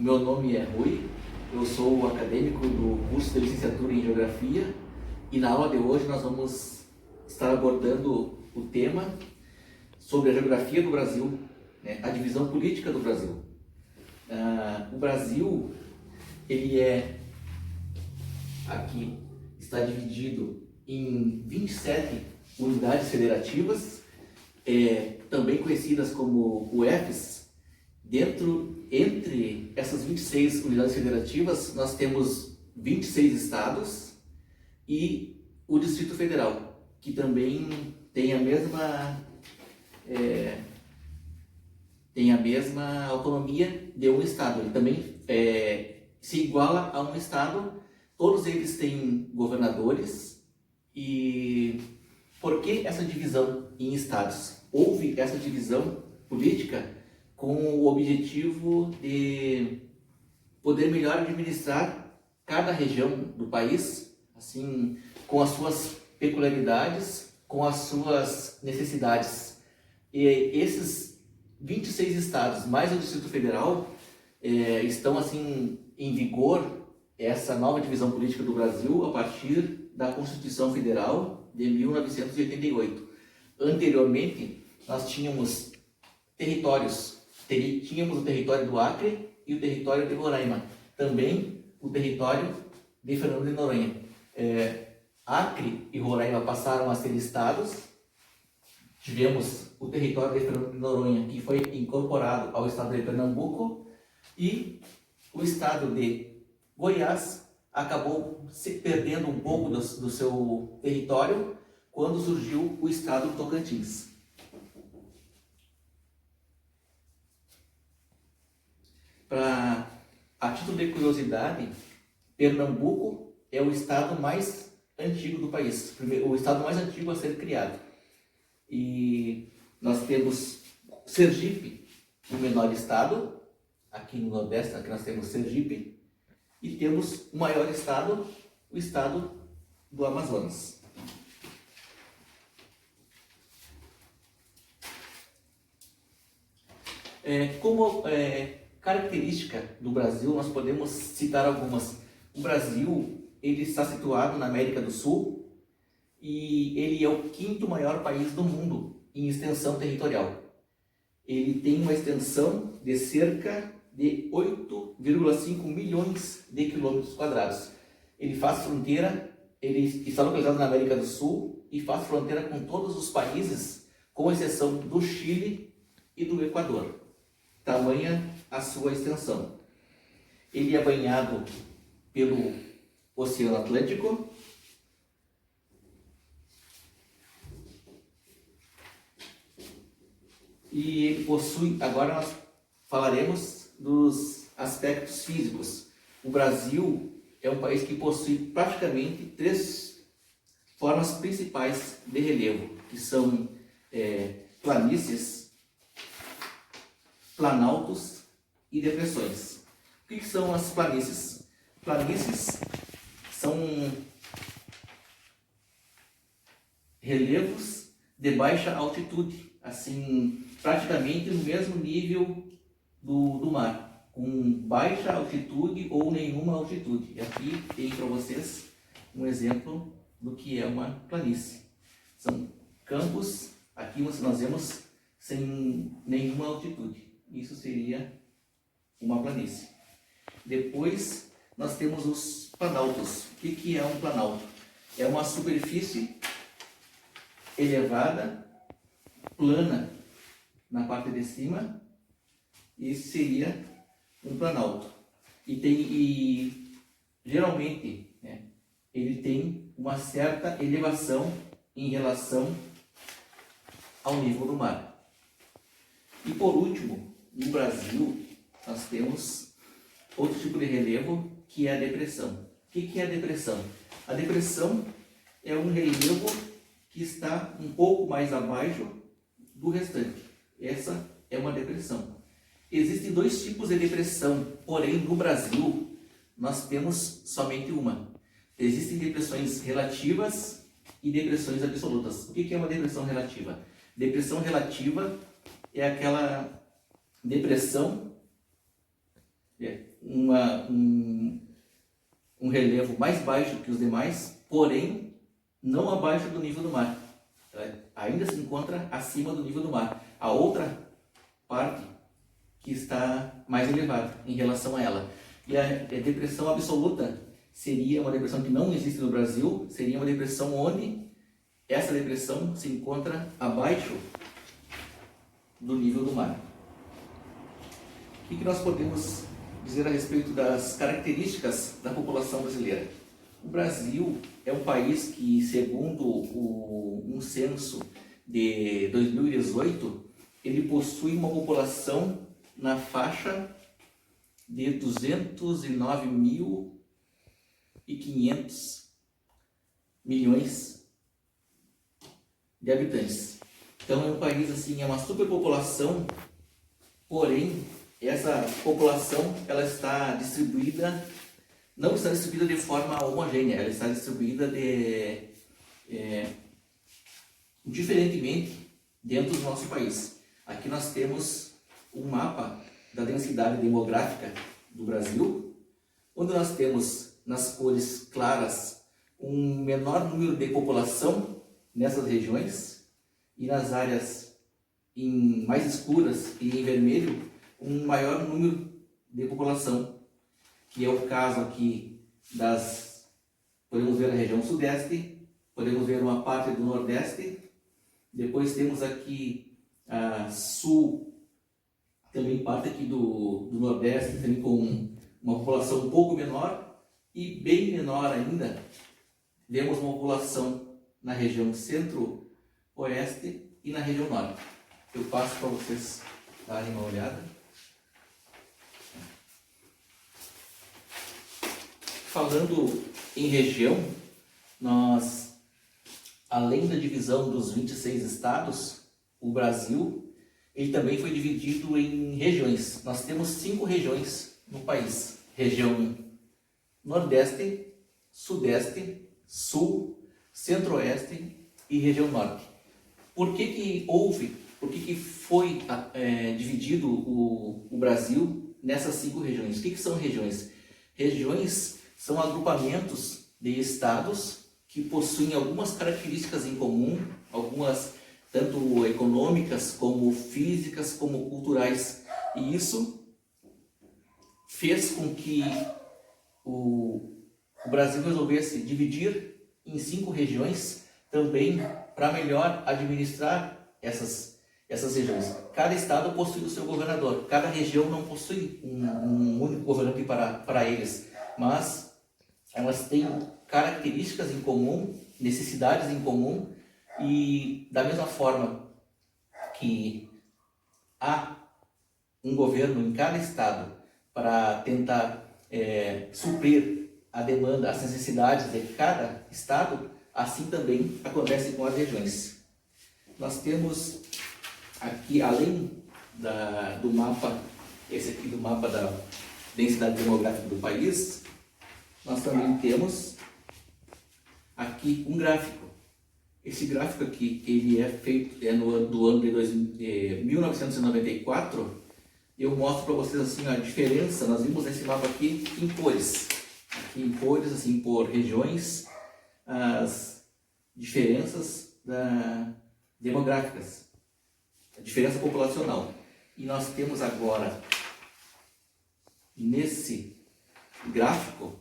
meu nome é Rui, eu sou o acadêmico do curso de licenciatura em Geografia e na aula de hoje nós vamos estar abordando o tema sobre a geografia do Brasil, né, a divisão política do Brasil. O Brasil, ele aqui está dividido em 27 unidades federativas, também conhecidas como UFs. Entre essas 26 unidades federativas, nós temos 26 estados e o Distrito Federal, que também tem a mesma autonomia de um estado. Ele também se iguala a um estado. Todos eles têm governadores. E por que essa divisão em estados? Houve essa divisão política com o objetivo de poder melhor administrar cada região do país, assim, com as suas peculiaridades, com as suas necessidades. E esses 26 estados, mais o Distrito Federal, estão assim em vigor essa nova divisão política do Brasil a partir da Constituição Federal de 1988. Anteriormente, nós tínhamos territórios. Tínhamos o território do Acre e o território de Roraima. Também o território de Fernando de Noronha. Acre e Roraima passaram a ser estados. Tivemos o território de Fernando de Noronha, que foi incorporado ao estado de Pernambuco, e o estado de Goiás acabou se perdendo um pouco do seu território quando surgiu o estado do Tocantins. A título de curiosidade, Pernambuco é o estado mais antigo do país, o estado mais antigo a ser criado. E nós temos Sergipe, o menor estado, aqui no Nordeste, aqui nós temos Sergipe, e temos o maior estado, o estado do Amazonas. Como característica do Brasil, nós podemos citar algumas. O Brasil, ele está situado na América do Sul e ele é o quinto maior país do mundo em extensão territorial. Ele tem uma extensão de cerca de 8,5 milhões de quilômetros quadrados. Ele está localizado na América do Sul e faz fronteira com todos os países, com exceção do Chile e do Equador. Tamanha a sua extensão. Ele é banhado pelo Oceano Atlântico e ele possui, agora nós falaremos dos aspectos físicos. O Brasil é um país que possui praticamente 3 formas principais de relevo, que são planícies, planaltos e depressões. O que são as planícies? Planícies são relevos de baixa altitude, assim, praticamente no mesmo nível do mar, com baixa altitude ou nenhuma altitude. E aqui tem para vocês um exemplo do que é uma planície. São campos, aqui nós vemos sem nenhuma altitude. Isso seria uma planície. Depois nós temos os planaltos. O que é um planalto? É uma superfície elevada, plana na parte de cima. Isso seria um planalto. E geralmente, ele tem uma certa elevação em relação ao nível do mar. E por último, no Brasil, nós temos outro tipo de relevo, que é a depressão. O que é a depressão? A depressão é um relevo que está um pouco mais abaixo do restante. Essa é uma depressão. Existem 2 tipos de depressão, porém no Brasil nós temos somente uma. Existem depressões relativas e depressões absolutas. O que é uma depressão relativa? Depressão relativa é aquela depressão um relevo mais baixo que os demais, porém não abaixo do nível do mar. Ela ainda se encontra acima do nível do mar. A outra parte que está mais elevada em relação a ela. E a depressão absoluta seria uma depressão que não existe no Brasil, seria uma depressão onde essa depressão se encontra abaixo do nível do mar. O que nós podemos dizer a respeito das características da população brasileira? O Brasil é um país que, segundo um censo de 2018, ele possui uma população na faixa de 209.500 milhões de habitantes. Então é um país assim, é uma superpopulação, porém essa população ela está distribuída, não está distribuída de forma homogênea, ela está distribuída diferentemente dentro do nosso país. Aqui nós temos um mapa da densidade demográfica do Brasil, onde nós temos nas cores claras um menor número de população nessas regiões e nas áreas mais escuras e em vermelho um maior número de população, que é o caso aqui podemos ver a região sudeste, podemos ver uma parte do nordeste, depois temos aqui a sul, também parte aqui do nordeste, também com uma população um pouco menor, e bem menor ainda, vemos uma população na região centro-oeste e na região norte. Eu passo para vocês darem uma olhada. Falando em região, nós, além da divisão dos 26 estados, o Brasil, ele também foi dividido em regiões. Nós temos 5 regiões no país. Região Nordeste, Sudeste, Sul, Centro-Oeste e região Norte. Por que foi dividido o Brasil nessas 5 regiões? O que são regiões? Regiões são agrupamentos de estados que possuem algumas características em comum, algumas tanto econômicas, como físicas, como culturais. E isso fez com que o Brasil resolvesse dividir em 5 regiões também para melhor administrar essas regiões. Cada estado possui o seu governador, cada região não possui um único governante para eles, mas elas têm características em comum, necessidades em comum, e da mesma forma que há um governo em cada estado para tentar suprir a demanda, as necessidades de cada estado, assim também acontece com as regiões. Nós temos aqui, além do mapa, esse aqui do mapa da densidade demográfica do país, nós também temos aqui um gráfico. Esse gráfico aqui, ele é feito do ano de 1994. Eu mostro para vocês assim a diferença. Nós vimos nesse mapa aqui em cores. Aqui em cores, assim, por regiões, as diferenças demográficas, a diferença populacional. E nós temos agora, nesse gráfico,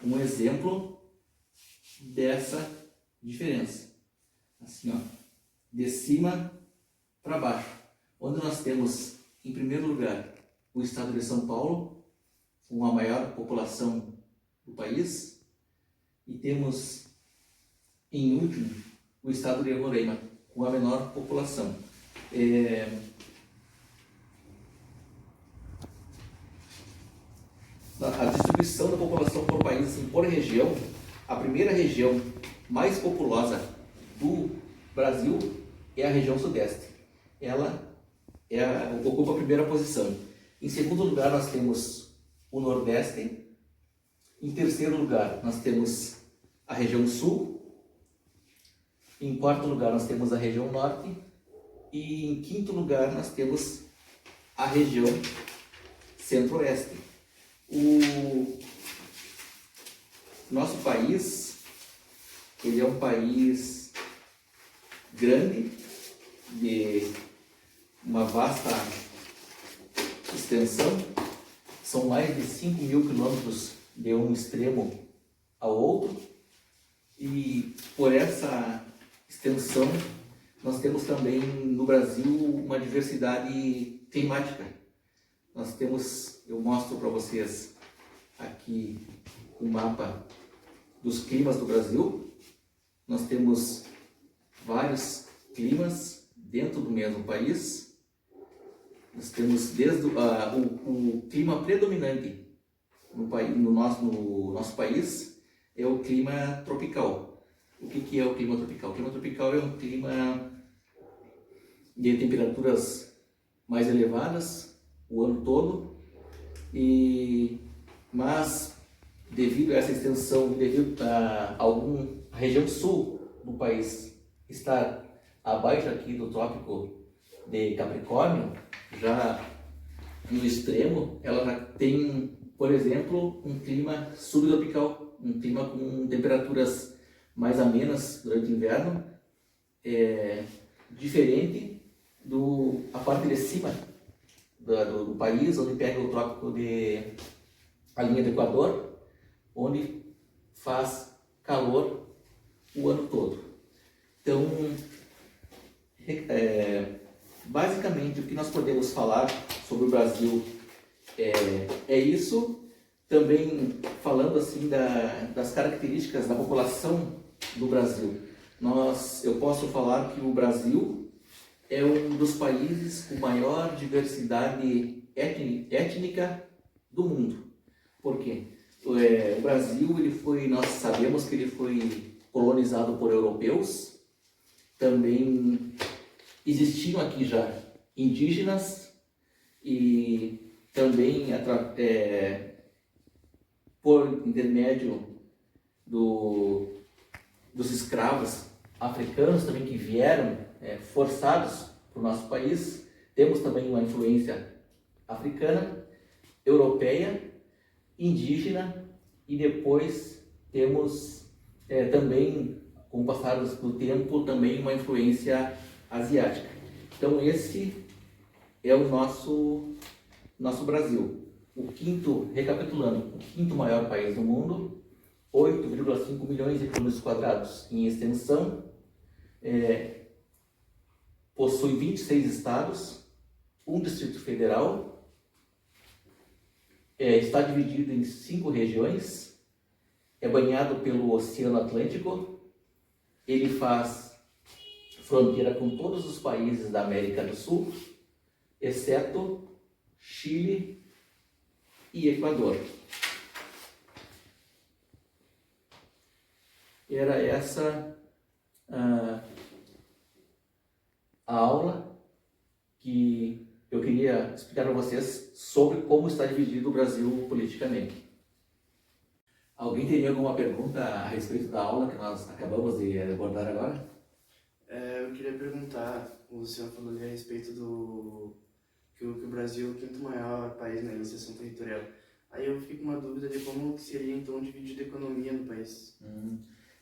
um exemplo dessa diferença. Assim, ó, de cima para baixo. Onde nós temos, em primeiro lugar, o estado de São Paulo, com a maior população do país, e temos, em último, o estado de Roraima, com a menor população. A distribuição da população por país, assim, por região, a primeira região mais populosa do Brasil é a região sudeste. Ela ocupa a primeira posição. Em segundo lugar, nós temos o nordeste. Em terceiro lugar, nós temos a região sul. Em quarto lugar, nós temos a região norte. E em quinto lugar, nós temos a região centro-oeste. O nosso país, ele é um país grande, de uma vasta extensão, são mais de 5.000 quilômetros de um extremo ao outro, e por essa extensão nós temos também no Brasil uma diversidade climática. Nós temos, eu mostro para vocês aqui o mapa dos climas do Brasil. Nós temos vários climas dentro do mesmo país. Nós temos desde o clima predominante no nosso país é o clima tropical. O que é o clima tropical? O clima tropical é um clima de temperaturas mais elevadas o ano todo, mas devido a essa extensão, devido a a região sul do país estar abaixo aqui do trópico de Capricórnio, já no extremo, ela já tem, por exemplo, um clima subtropical, um clima com temperaturas mais amenas durante o inverno, diferente a parte de cima do país, onde pega o trópico a linha do Equador, onde faz calor o ano todo. Então, basicamente, o que nós podemos falar sobre o Brasil é isso. Também falando assim das características da população do Brasil, eu posso falar que o Brasil é um dos países com maior diversidade étnica do mundo. Por quê? O Brasil, nós sabemos que ele foi colonizado por europeus. Também existiam aqui já indígenas e também por intermédio dos escravos africanos também que vieram forçados para o nosso país. Temos também uma influência africana, europeia, indígena, e depois temos também, com o passar do tempo, também uma influência asiática. Então esse é o nosso Brasil. Recapitulando, o quinto maior país do mundo, 8,5 milhões de quilômetros quadrados em extensão, possui 26 estados, um Distrito Federal, está dividido em 5 regiões, é banhado pelo Oceano Atlântico, ele faz fronteira com todos os países da América do Sul, exceto Chile e Equador. Era essa a aula que eu queria explicar para vocês sobre como está dividido o Brasil politicamente. Alguém teria alguma pergunta a respeito da aula que nós acabamos de abordar agora? Eu queria perguntar, o senhor falou ali a respeito que o Brasil é o quinto maior país na extensão territorial. Aí eu fiquei com uma dúvida de como seria então dividida a economia no país.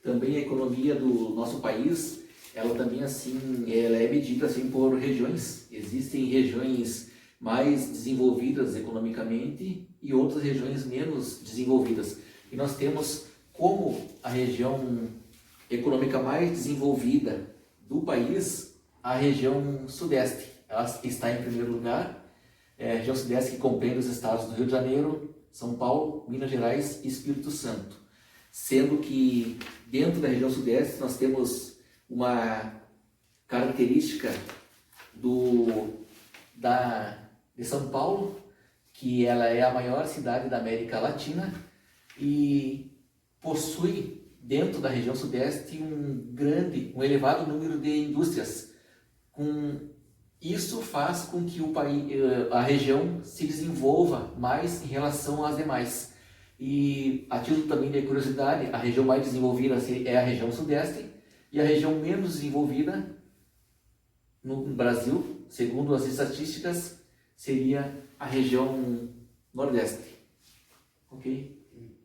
Também a economia do nosso país, ela também assim, ela é medida assim por regiões. Existem regiões mais desenvolvidas economicamente e outras regiões menos desenvolvidas. E nós temos como a região econômica mais desenvolvida do país, a região sudeste. Ela está em primeiro lugar, a região sudeste que compreende os estados do Rio de Janeiro, São Paulo, Minas Gerais e Espírito Santo. Sendo que dentro da região sudeste nós temos uma característica de São Paulo, que ela é a maior cidade da América Latina e possui dentro da região sudeste um elevado número de indústrias. Isso faz com que a região se desenvolva mais em relação às demais. E a título também de curiosidade, a região mais desenvolvida é a região sudeste e a região menos desenvolvida no Brasil, segundo as estatísticas, seria a região nordeste. Ok?